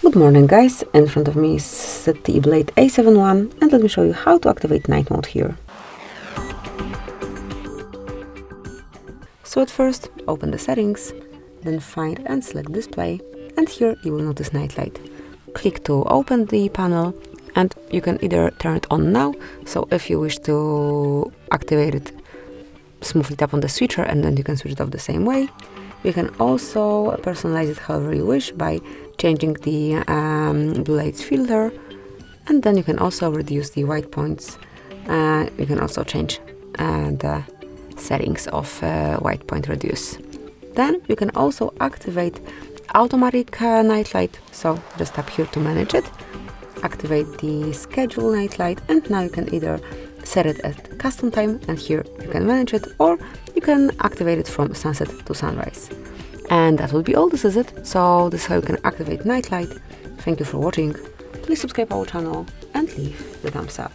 Good morning guys, in front of me is ZTE Blade A71 and let me show you how to activate night mode here. So at first open the settings, then find and select display, and here you will notice night light. Click to open the panel and you can either turn it on now, so if you wish to activate it, smoothly tap on the switcher and then you can switch it off the same way. You can also personalize it however you wish by changing the blue light filter, and then you can also reduce the white points. You can also change the settings of white point reduce. Then you can also activate automatic night light, so just tap here to manage it. Activate the schedule night light, and now you can either set it at custom time and here you can manage it, or you can activate it from sunset to sunrise. And that will be all. This is it. So this is how you can activate night light. Thank you for watching. Please subscribe our channel and leave the thumbs up.